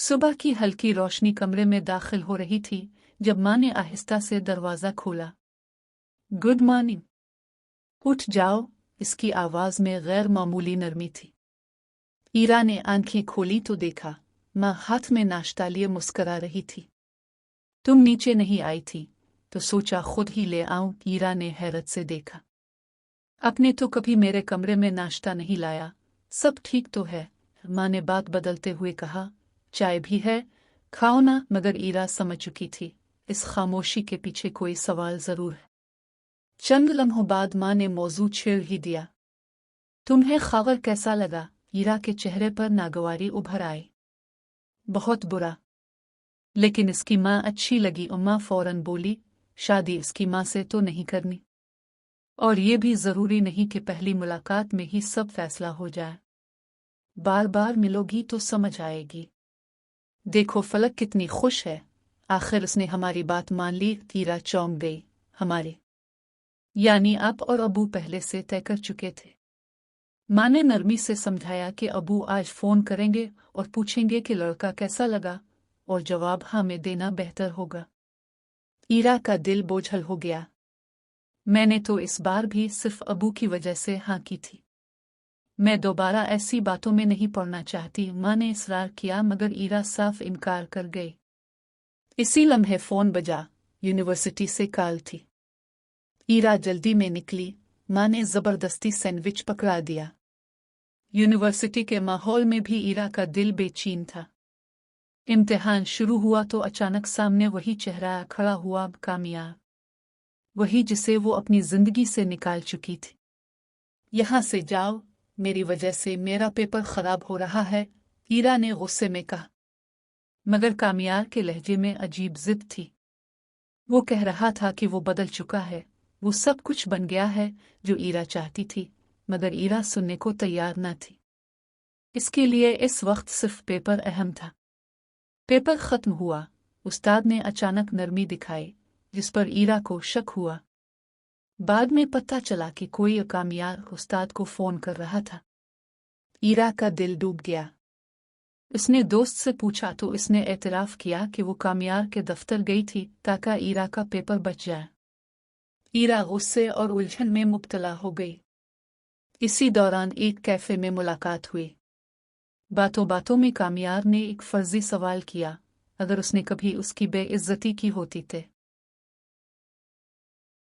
सुबह की हल्की रोशनी कमरे में दाखिल हो रही थी जब माँ ने आहिस्ता से दरवाज़ा खोला। Good morning. उठ जाओ, इसकी आवाज़ में गैर मामूली नरमी थी। ईरा ने आंखें खोली तो देखा माँ हाथ में नाश्ता लिए मुस्करा रही थी। तुम नीचे नहीं आई थी तो सोचा खुद ही ले आऊं। ईरा ने हैरत से देखा। आपने तो कभी मेरे कमरे में नाश्ता नहीं लाया। सब ठीक तो है? माँ ने बात बदलते हुए कहा। चाय भी है, खाओ ना। मगर ईरा समझ चुकी थी इस खामोशी के पीछे कोई सवाल जरूर है। चंद लम्हों बाद माँ ने मौजू छेड़ ही दिया। तुम्हें खबर कैसा लगा? ईरा के चेहरे पर नागवारी उभर आई। बहुत बुरा। लेकिन इसकी माँ अच्छी लगी। उम्मा फौरन बोली, शादी इसकी माँ से तो नहीं करनी, और ये भी जरूरी नहीं कि पहली मुलाकात में ही सब फैसला हो जाए। बार बार मिलोगी तो समझ आएगी। देखो फलक कितनी खुश है, आखिर उसने हमारी बात मान ली। ईरा चौंक गई। हमारे यानी आप और अबू पहले से तय कर चुके थे? माँ ने नरमी से समझाया कि अबू आज फोन करेंगे और पूछेंगे कि लड़का कैसा लगा, और जवाब हाँ में देना बेहतर होगा। ईरा का दिल बोझल हो गया। मैंने तो इस बार भी सिर्फ अबू की वजह से हाँ की थी। मैं दोबारा ऐसी बातों में नहीं पड़ना चाहती। माँ ने इसरार किया मगर ईरा साफ इनकार कर गई। इसी लम्हे फोन बजा। यूनिवर्सिटी से कॉल थी। ईरा जल्दी में निकली। माँ ने जबरदस्ती सैंडविच पकड़ा दिया। यूनिवर्सिटी के माहौल में भी ईरा का दिल बेचैन था। इम्तिहान शुरू हुआ तो अचानक सामने वही चेहरा खड़ा हुआ, कामयाब, वही जिसे वो अपनी जिंदगी से निकाल चुकी थी। यहाँ से जाओ, मेरी वजह से मेरा पेपर खराब हो रहा है, ईरा ने गुस्से में कहा। मगर कामयार के लहजे में अजीब जिद थी। वो कह रहा था कि वो बदल चुका है, वो सब कुछ बन गया है जो ईरा चाहती थी, मगर ईरा सुनने को तैयार न थी। इसके लिए इस वक्त सिर्फ पेपर अहम था। पेपर खत्म हुआ। उस्ताद ने अचानक नरमी दिखाई जिस पर ईरा को शक हुआ। बाद में पता चला कि कोई कामयार उस्ताद को फोन कर रहा था। ईरा का दिल डूब गया। उसने दोस्त से पूछा तो इसने एतराफ किया कि वो कामयार के दफ्तर गई थी ताकि ईरा का पेपर बच जाए। ईरा गुस्से और उलझन में मुब्तला हो गई। इसी दौरान एक कैफे में मुलाकात हुई। बातों बातों में कामयार ने एक फर्जी सवाल किया, अगर उसने कभी उसकी बेइज्जती की होती थे